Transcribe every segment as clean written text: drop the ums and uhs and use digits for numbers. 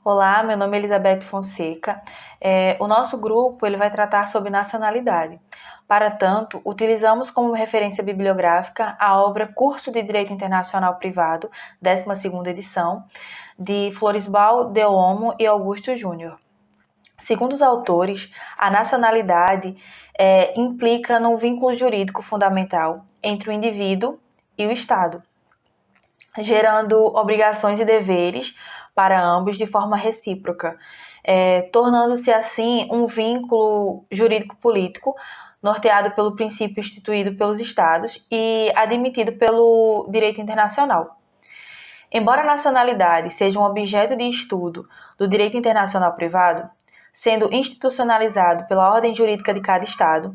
Olá, meu nome é Elizabeth Fonseca. O nosso grupo ele vai tratar sobre nacionalidade. Para tanto, utilizamos como referência bibliográfica a obra Curso de Direito Internacional Privado, 12ª edição, de Floresbal Delhomme e Augusto Júnior. Segundo os autores, a nacionalidade implica num vínculo jurídico fundamental entre o indivíduo e o Estado, gerando obrigações e deveres para ambos de forma recíproca, tornando-se assim um vínculo jurídico-político norteado pelo princípio instituído pelos Estados e admitido pelo direito internacional. Embora a nacionalidade seja um objeto de estudo do direito internacional privado, sendo institucionalizado pela ordem jurídica de cada Estado,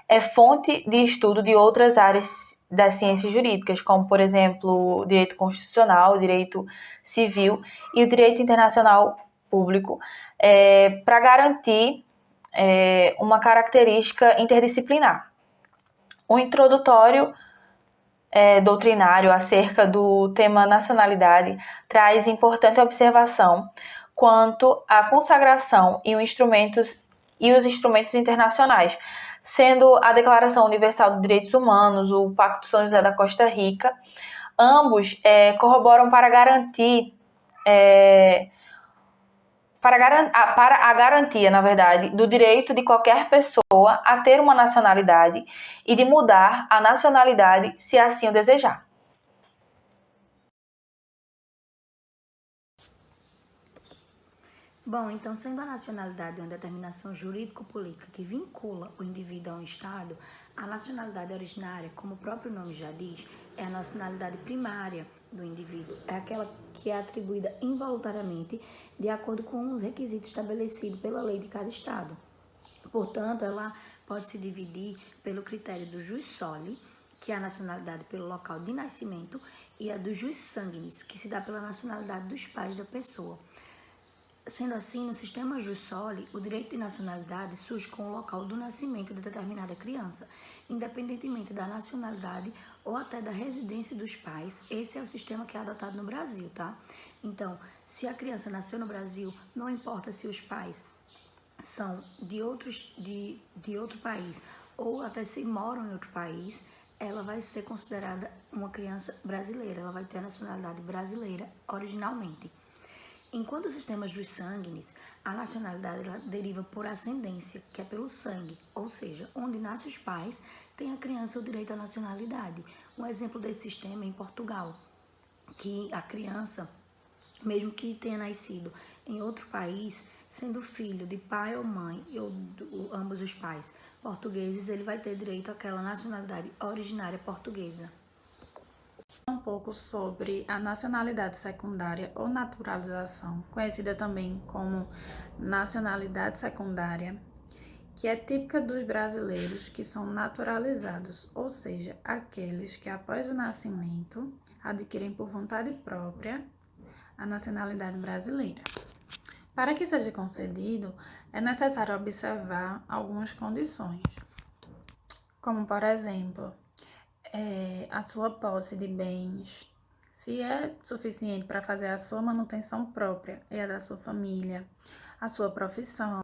é fonte de estudo de outras áreas das ciências jurídicas, como, por exemplo, o direito constitucional, o direito civil e o direito internacional público, para garantir uma característica interdisciplinar. O introdutório doutrinário acerca do tema nacionalidade traz importante observação quanto à consagração e os instrumentos internacionais, sendo a Declaração Universal dos Direitos Humanos, o Pacto de São José da Costa Rica, ambos corroboram para a garantia, na verdade, do direito de qualquer pessoa a ter uma nacionalidade e de mudar a nacionalidade se assim o desejar. Bom, então, sendo a nacionalidade uma determinação jurídico-política que vincula o indivíduo a um Estado, a nacionalidade originária, como o próprio nome já diz, é a nacionalidade primária do indivíduo. É aquela que é atribuída involuntariamente de acordo com os requisitos estabelecidos pela lei de cada Estado. Portanto, ela pode se dividir pelo critério do jus soli, que é a nacionalidade pelo local de nascimento, e a do jus sanguinis, que se dá pela nacionalidade dos pais da pessoa. Sendo assim, no sistema jus soli, o direito de nacionalidade surge com o local do nascimento de determinada criança, independentemente da nacionalidade ou até da residência dos pais. Esse é o sistema que é adotado no Brasil, tá? Então, se a criança nasceu no Brasil, não importa se os pais são de outro país ou até se moram em outro país, ela vai ser considerada uma criança brasileira, ela vai ter a nacionalidade brasileira originalmente. Enquanto o sistema jus sanguinis, a nacionalidade ela deriva por ascendência, que é pelo sangue, ou seja, onde nascem os pais, tem a criança o direito à nacionalidade. Um exemplo desse sistema é em Portugal, que a criança, mesmo que tenha nascido em outro país, sendo filho de pai ou mãe, ou ambos os pais portugueses, ele vai ter direito àquela nacionalidade originária portuguesa. Um pouco sobre a nacionalidade secundária ou naturalização, conhecida também como nacionalidade secundária, que é típica dos brasileiros que são naturalizados, ou seja, aqueles que após o nascimento adquirem por vontade própria a nacionalidade brasileira. Para que seja concedido, é necessário observar algumas condições, como por exemplo, a sua posse de bens, se é suficiente para fazer a sua manutenção própria e a da sua família, a sua profissão,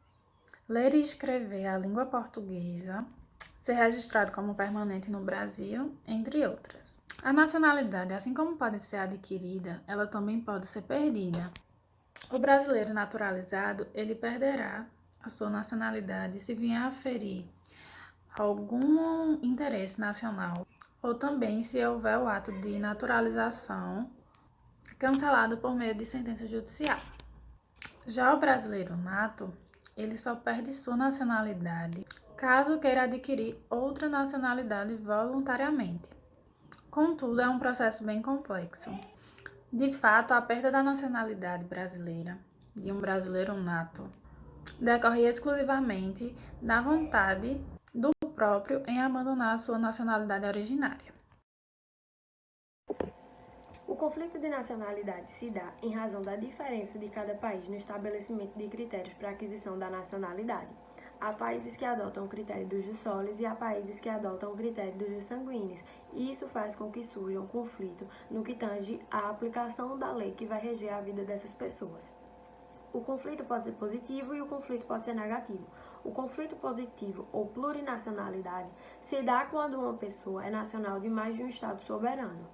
ler e escrever a língua portuguesa, ser registrado como permanente no Brasil, entre outras. A nacionalidade, assim como pode ser adquirida, ela também pode ser perdida. O brasileiro naturalizado, ele perderá a sua nacionalidade se vier a ferir algum interesse nacional ou também se houver o ato de naturalização cancelado por meio de sentença judicial. Já o brasileiro nato, ele só perde sua nacionalidade caso queira adquirir outra nacionalidade voluntariamente. Contudo, é um processo bem complexo. De fato, a perda da nacionalidade brasileira de um brasileiro nato decorre exclusivamente da vontade do próprio em abandonar a sua nacionalidade originária. O conflito de nacionalidade se dá em razão da diferença de cada país no estabelecimento de critérios para a aquisição da nacionalidade. Há países que adotam o critério dos jus solis e há países que adotam o critério dos jus sanguinis, e isso faz com que surja um conflito no que tange à aplicação da lei que vai reger a vida dessas pessoas. O conflito pode ser positivo e o conflito pode ser negativo. O conflito positivo ou plurinacionalidade se dá quando uma pessoa é nacional de mais de um Estado soberano.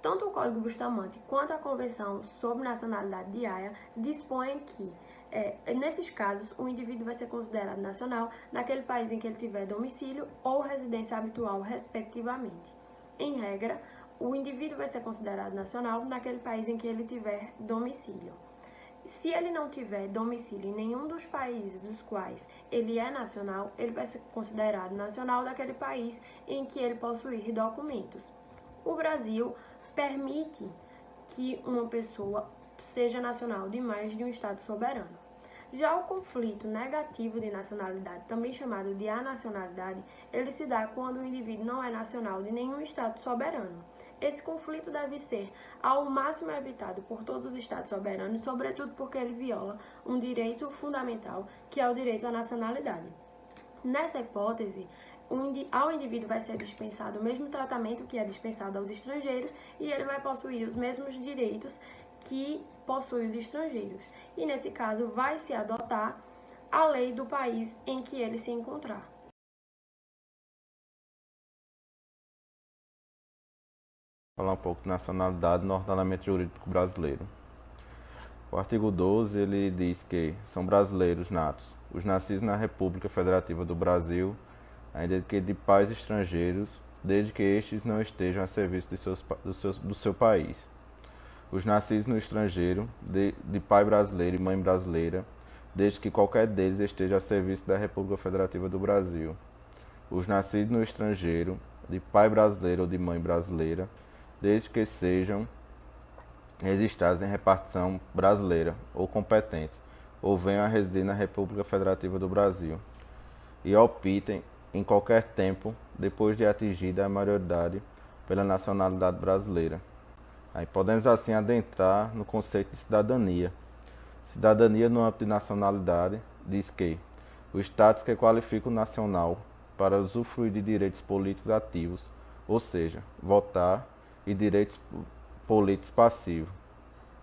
Tanto o Código Bustamante quanto a Convenção sobre Nacionalidade de Haia dispõem que, nesses casos, o indivíduo vai ser considerado nacional naquele país em que ele tiver domicílio ou residência habitual, respectivamente. Em regra, o indivíduo vai ser considerado nacional naquele país em que ele tiver domicílio. Se ele não tiver domicílio em nenhum dos países dos quais ele é nacional, ele vai ser considerado nacional daquele país em que ele possuir documentos. O Brasil permite que uma pessoa seja nacional de mais de um Estado soberano. Já o conflito negativo de nacionalidade, também chamado de anacionalidade, ele se dá quando o indivíduo não é nacional de nenhum Estado soberano. Esse conflito deve ser ao máximo evitado por todos os Estados soberanos, sobretudo porque ele viola um direito fundamental, que é o direito à nacionalidade. Nessa hipótese, ao indivíduo vai ser dispensado o mesmo tratamento que é dispensado aos estrangeiros e ele vai possuir os mesmos direitos que possuem os estrangeiros. E nesse caso, vai se adotar a lei do país em que ele se encontrar. Falar um pouco de nacionalidade no ordenamento jurídico brasileiro. O artigo 12 ele diz que são brasileiros natos os nascidos na República Federativa do Brasil, ainda que de pais estrangeiros, desde que estes não estejam a serviço do seu país. Os nascidos no estrangeiro, de pai brasileiro e mãe brasileira, desde que qualquer deles esteja a serviço da República Federativa do Brasil. Os nascidos no estrangeiro, de pai brasileiro ou de mãe brasileira, desde que sejam registrados em repartição brasileira ou competente, ou venham a residir na República Federativa do Brasil, e optem em qualquer tempo, depois de atingida a maioridade, pela nacionalidade brasileira. Aí podemos assim adentrar no conceito de cidadania. Cidadania no âmbito de nacionalidade diz que o status que qualifica o nacional para usufruir de direitos políticos ativos, ou seja, votar, e direitos políticos passivos,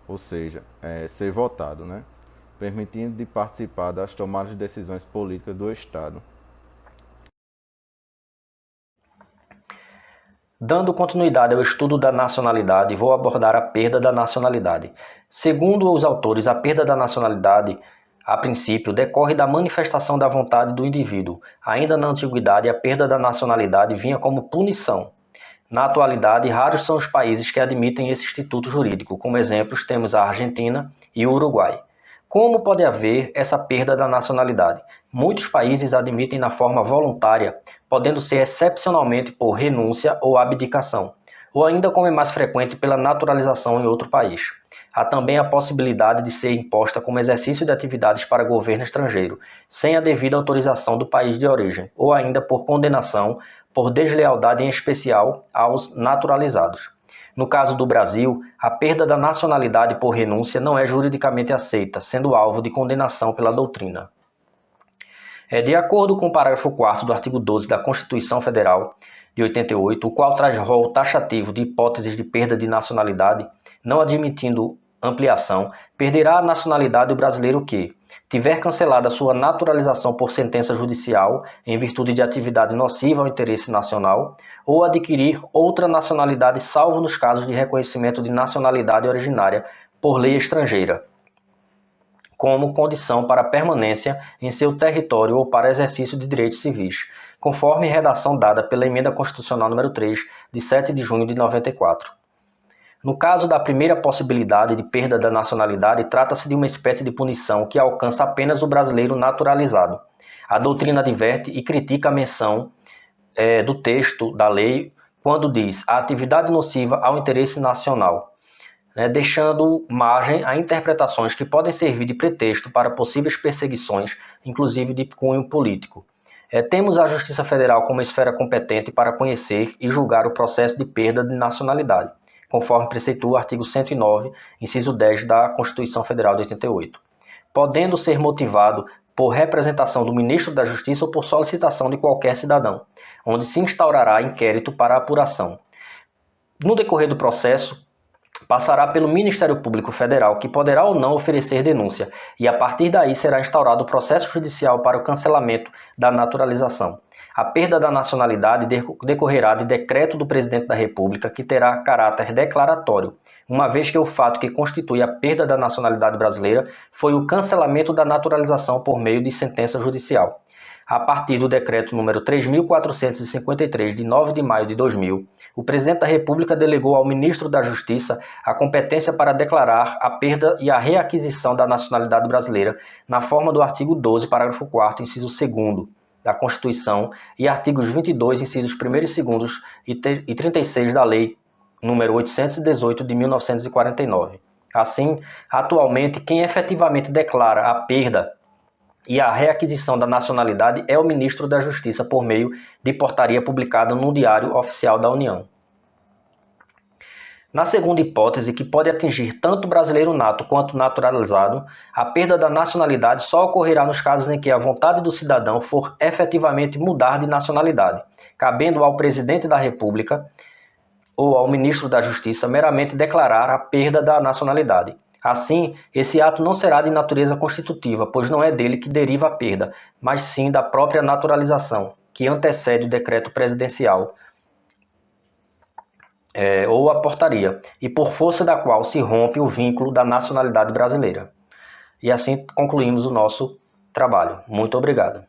ou seja, ser votado, né? Permitindo de participar das tomadas de decisões políticas do Estado. Dando continuidade ao estudo da nacionalidade, vou abordar a perda da nacionalidade. Segundo os autores, a perda da nacionalidade, a princípio, decorre da manifestação da vontade do indivíduo. Ainda na antiguidade, a perda da nacionalidade vinha como punição. Na atualidade, raros são os países que admitem esse instituto jurídico. Como exemplos, temos a Argentina e o Uruguai. Como pode haver essa perda da nacionalidade? Muitos países admitem na forma voluntária, podendo ser excepcionalmente por renúncia ou abdicação, ou ainda, como é mais frequente, pela naturalização em outro país. Há também a possibilidade de ser imposta como exercício de atividades para governo estrangeiro, sem a devida autorização do país de origem, ou ainda por condenação por deslealdade, em especial aos naturalizados. No caso do Brasil, a perda da nacionalidade por renúncia não é juridicamente aceita, sendo alvo de condenação pela doutrina. De acordo com o parágrafo 4º do artigo 12 da Constituição Federal de 88, o qual traz rol taxativo de hipóteses de perda de nacionalidade, não admitindo ampliação, perderá a nacionalidade o brasileiro que tiver cancelada sua naturalização por sentença judicial em virtude de atividade nociva ao interesse nacional ou adquirir outra nacionalidade, salvo nos casos de reconhecimento de nacionalidade originária por lei estrangeira, como condição para permanência em seu território ou para exercício de direitos civis, conforme redação dada pela Emenda Constitucional número 3, de 7 de junho de 94. No caso da primeira possibilidade de perda da nacionalidade, trata-se de uma espécie de punição que alcança apenas o brasileiro naturalizado. A doutrina adverte e critica a menção do texto da lei quando diz a atividade nociva ao interesse nacional, deixando margem a interpretações que podem servir de pretexto para possíveis perseguições, inclusive de cunho político. Temos a Justiça Federal como esfera competente para conhecer e julgar o processo de perda de nacionalidade, conforme preceitua o artigo 109, inciso 10 da Constituição Federal de 88, podendo ser motivado por representação do Ministro da Justiça ou por solicitação de qualquer cidadão, onde se instaurará inquérito para apuração. No decorrer do processo, passará pelo Ministério Público Federal, que poderá ou não oferecer denúncia, e a partir daí será instaurado o processo judicial para o cancelamento da naturalização. A perda da nacionalidade decorrerá de decreto do Presidente da República, que terá caráter declaratório, uma vez que o fato que constitui a perda da nacionalidade brasileira foi o cancelamento da naturalização por meio de sentença judicial. A partir do decreto número 3.453, de 9 de maio de 2000, o Presidente da República delegou ao Ministro da Justiça a competência para declarar a perda e a reaquisição da nacionalidade brasileira na forma do artigo 12, parágrafo 4º, inciso 2º, da Constituição e artigos 22, incisos 1º e 2º e 36 da Lei número 818 de 1949. Assim, atualmente, quem efetivamente declara a perda e a reaquisição da nacionalidade é o Ministro da Justiça por meio de portaria publicada no Diário Oficial da União. Na segunda hipótese, que pode atingir tanto o brasileiro nato quanto naturalizado, a perda da nacionalidade só ocorrerá nos casos em que a vontade do cidadão for efetivamente mudar de nacionalidade, cabendo ao Presidente da República ou ao Ministro da Justiça meramente declarar a perda da nacionalidade. Assim, esse ato não será de natureza constitutiva, pois não é dele que deriva a perda, mas sim da própria naturalização, que antecede o decreto presidencial ou a portaria, e por força da qual se rompe o vínculo da nacionalidade brasileira. E assim concluímos o nosso trabalho. Muito obrigado.